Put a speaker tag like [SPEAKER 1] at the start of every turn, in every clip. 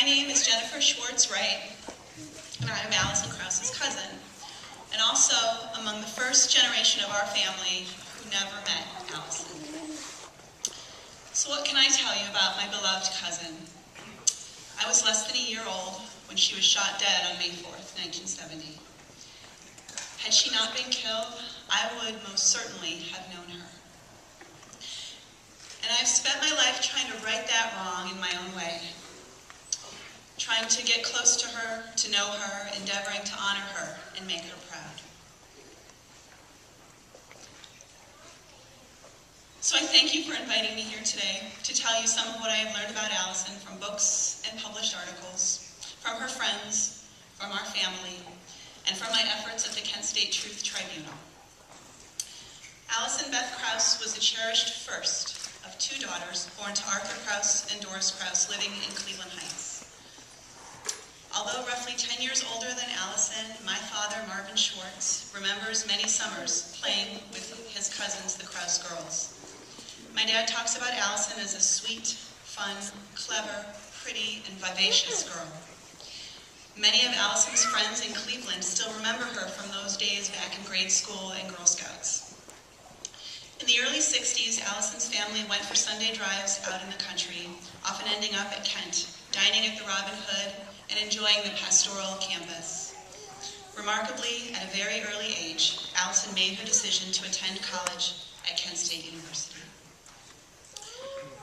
[SPEAKER 1] name is Schwartz Wright, and I am Allison Krause's cousin, and also among the first generation of our family who never met Allison. So what can I tell you about my beloved cousin? I was less than a year old when she was shot dead on May 4th, 1970. Had she not been killed, I would most certainly have known her. And I've spent my life trying to right that wrong in my own way. Trying to get close to her, to know her, endeavoring to honor her and make her proud. So I thank you for inviting me here today to tell you some of what I have learned about Allison from books and published articles, from her friends, from our family, and from my efforts at the Kent State Truth Tribunal. Allison Beth Krause was the cherished first of two daughters born to Arthur Krause and Doris Krause living in Cleveland Heights. Although roughly 10 years older than Allison, my father, Marvin Schwartz, remembers many summers playing with his cousins, the Krause girls. My dad talks about Allison as a sweet, fun, clever, pretty, and vivacious girl. Many of Allison's friends in Cleveland still remember her from those days back in grade school and Girl Scouts. In the early 60s, Allison's family went for Sunday drives out in the country, often ending up at Kent, dining at the Robin Hood, and enjoying the pastoral campus. Remarkably, at a very early age, Allison made her decision to attend college at Kent State University.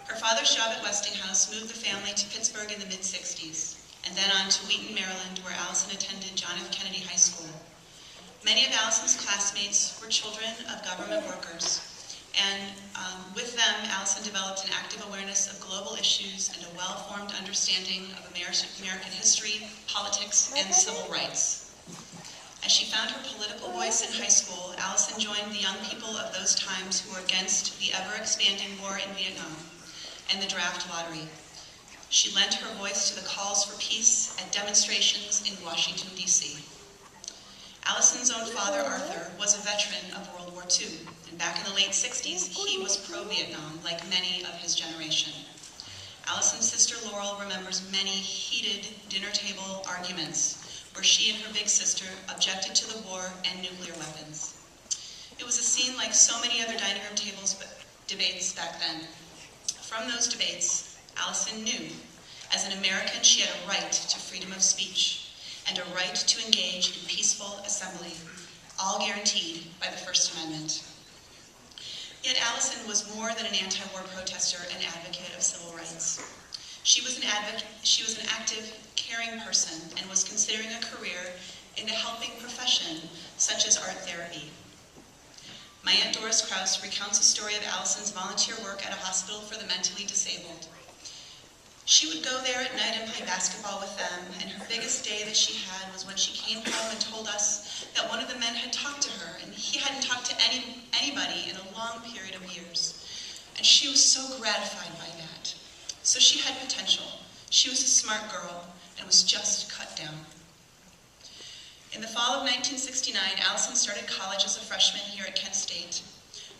[SPEAKER 1] Her father's job at Westinghouse moved the family to Pittsburgh in the mid-60s, and then on to Wheaton, Maryland, where Allison attended John F. Kennedy High School. Many of Allison's classmates were children of government workers, and with them, Allison developed an active awareness of global issues and a well-formed understanding of American history, politics, and civil rights. As she found her political voice in high school, Allison joined the young people of those times who were against the ever-expanding war in Vietnam and the draft lottery. She lent her voice to the calls for peace at demonstrations in Washington, D.C. Allison's own father, Arthur, was a veteran of World War II, and back in the late 60s, he was pro-Vietnam, like many of his generation. Allison's sister Laurel remembers many heated dinner table arguments where she and her big sister objected to the war and nuclear weapons. It was a scene like so many other dining room debates back then. From those debates, Allison knew, as an American, she had a right to freedom of speech and a right to engage in peaceful assembly, all guaranteed by the First Amendment. Yet Allison was more than an anti-war protester and advocate of civil rights. She was an active, caring person and was considering a career in a helping profession such as art therapy. My Aunt Doris Krause recounts a story of Allison's volunteer work at a hospital for the mentally disabled. She would go there at night and play basketball with them, and her biggest day that she had was when she came home and told us that one of the men had talked to her, and he hadn't talked to anybody in a long period of years. And she was so gratified by that. So she had potential. She was a smart girl and was just cut down. In the fall of 1969, Allison started college as a freshman here at Kent State.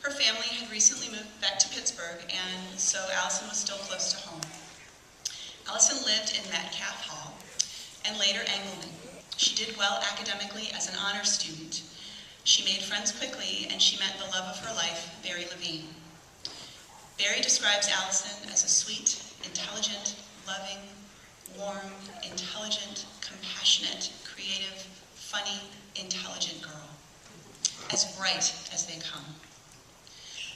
[SPEAKER 1] Her family had recently moved back to Pittsburgh, and so Allison was still close to home. Allison lived in Metcalf Hall and later Engelman. She did well academically as an honor student. She made friends quickly, and she met the love of her life, Barry Levine. Barry describes Allison as a sweet, intelligent, loving, warm, intelligent, compassionate, creative, funny, intelligent girl, as bright as they come.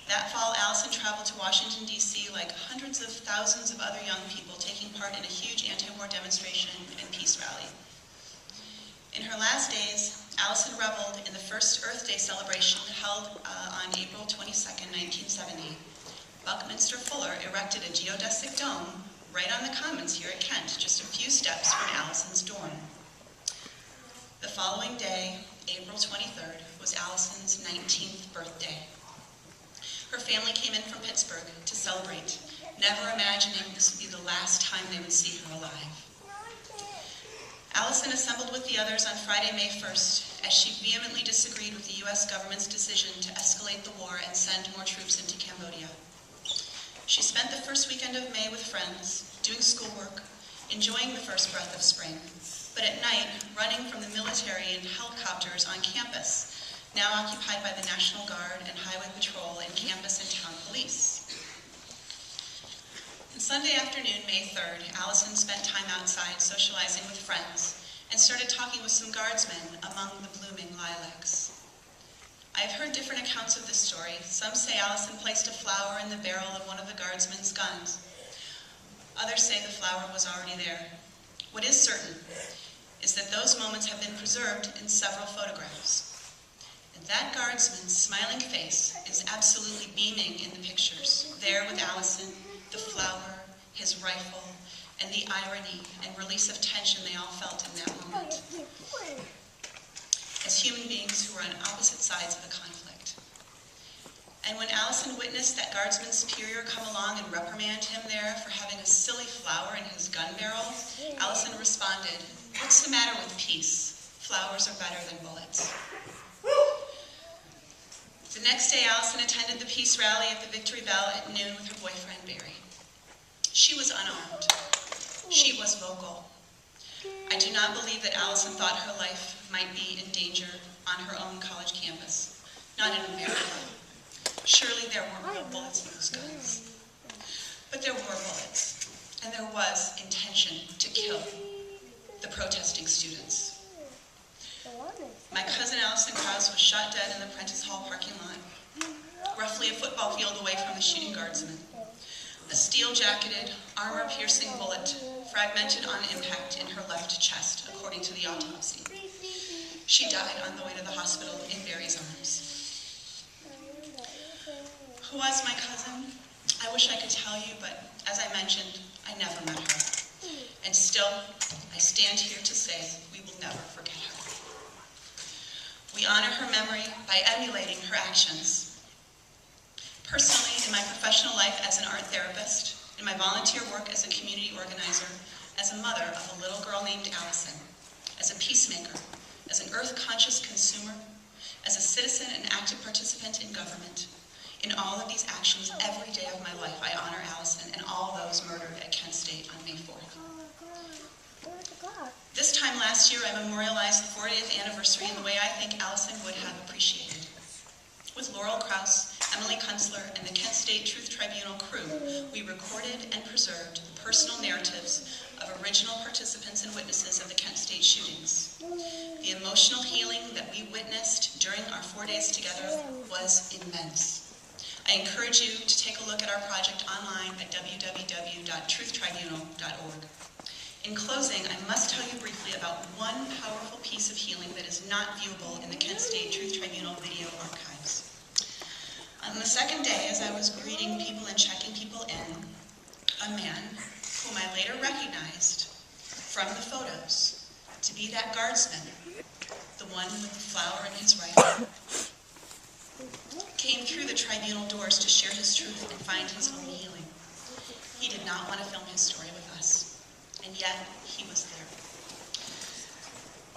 [SPEAKER 1] That fall, Allison traveled to Washington, D.C. like hundreds of thousands of other young people taking part in a huge anti-war demonstration and peace rally. In her last days, Allison reveled in the first Earth Day celebration held on April 22nd, 1970. Buckminster Fuller erected a geodesic dome right on the Commons here at Kent, just a few steps from Allison's dorm. The following day, April 23rd, was Allison's 19th birthday. Her family came in from Pittsburgh to celebrate, never imagining this would be the last time they would see her alive. Allison assembled with the others on Friday, May 1st, as she vehemently disagreed with the U.S. government's decision to escalate the war and send more troops into Cambodia. She spent the first weekend of May with friends, doing schoolwork, enjoying the first breath of spring, but at night, running from the military and helicopters on campus, now occupied by the National Guard and Highway Patrol and campus and town police. On Sunday afternoon, May 3rd, Allison spent time outside socializing with friends and started talking with some guardsmen among the blooming lilacs. I've heard different accounts of this story. Some say Allison placed a flower in the barrel of one of the guardsmen's guns. Others say the flower was already there. What is certain is that those moments have been preserved in several photographs. And that guardsman's smiling face is absolutely beaming in the pictures, there with Allison, the flower, his rifle, and the irony and release of tension they all felt in that moment, as human beings who were on opposite sides of a conflict. And when Allison witnessed that guardsman's superior come along and reprimand him there for having a silly flower in his gun barrel, Allison responded, "What's the matter with peace? Flowers are better than bullets." The next day, Allison attended the peace rally at the Victory Bell at noon with her boyfriend, Barry. She was unarmed. She was vocal. I do not believe that Allison thought her life might be in danger on her own college campus, not in America. Surely there weren't real bullets in those guns. But there were bullets, and there was intention to kill the protesting students. My cousin Allison Krause was shot dead in the Prentice Hall parking lot, roughly a football field away from the shooting guardsman. A steel-jacketed, armor-piercing bullet fragmented on impact in her left chest, according to the autopsy. She died on the way to the hospital in Barry's arms. Who was my cousin? I wish I could tell you, but as I mentioned, I never met her. And still, I stand here to say we will never forget her. We honor her memory by emulating her actions. Personally, in my professional life as an art therapist, in my volunteer work as a community organizer, as a mother of a little girl named Allison, as a peacemaker, as an earth-conscious consumer, as a citizen and active participant in government, in all of these actions, every day of my life, I honor Allison and all those murdered at Kent State on May 4th. This time last year, I memorialized the 40th anniversary in the way I think Allison would have appreciated. With Laurel Krause, Emily Kunstler, and the Kent State Truth Tribunal crew, we recorded and preserved the personal narratives of original participants and witnesses of the Kent State shootings. The emotional healing that we witnessed during our 4 days together was immense. I encourage you to take a look at our project online at www.truthtribunal.org. In closing, I must tell you briefly about one powerful piece of healing that is not viewable in the Kent State Truth Tribunal video archives. On the second day, as I was greeting people and checking people in, a man, whom I later recognized from the photos to be that guardsman, the one with the flower in his rifle, came through the tribunal doors to share his truth and find his own healing. He did not want to film his story with us, and yet he was there.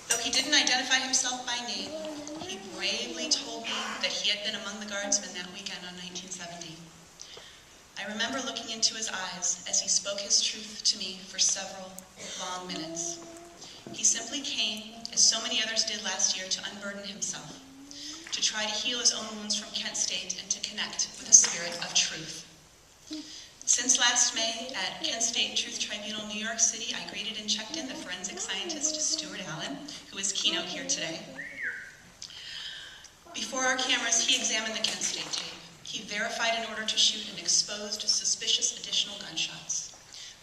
[SPEAKER 1] Though he didn't identify himself by name, he bravely told me that he had been among the guardsmen that weekend on 1970. I remember looking into his eyes as he spoke his truth to me for several long minutes. He simply came, as so many others did last year, to unburden himself, to try to heal his own wounds from Kent State and to connect with a spirit of truth. Since last May at Kent State Truth Tribunal, New York City, I greeted and checked in the forensic scientist Stuart Allen, who is keynote here today. Before our cameras, he examined the Kent State tape. He verified an order to shoot and exposed suspicious additional gunshots.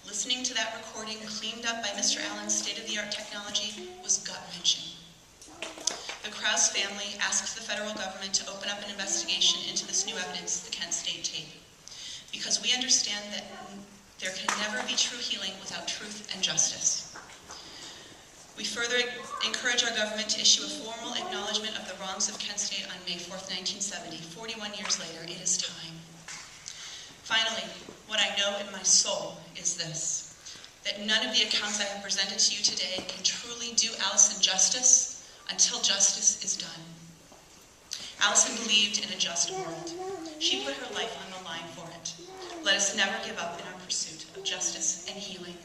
[SPEAKER 1] Listening to that recording, cleaned up by Mr. Allen's state-of-the-art technology, was gut-wrenching. The Krause family asks the federal government to open up an investigation into this new evidence, the Kent State tape, because we understand that there can never be true healing without truth and justice. We further encourage our government to issue a formal acknowledgement of the wrongs of Kent State on May 4th, 1970. 41 years later, it is time. Finally, what I know in my soul is this, that none of the accounts I have presented to you today can truly do Allison justice until justice is done. Allison believed in a just world. She put her life on the line for it. Let us never give up in our pursuit of justice and healing.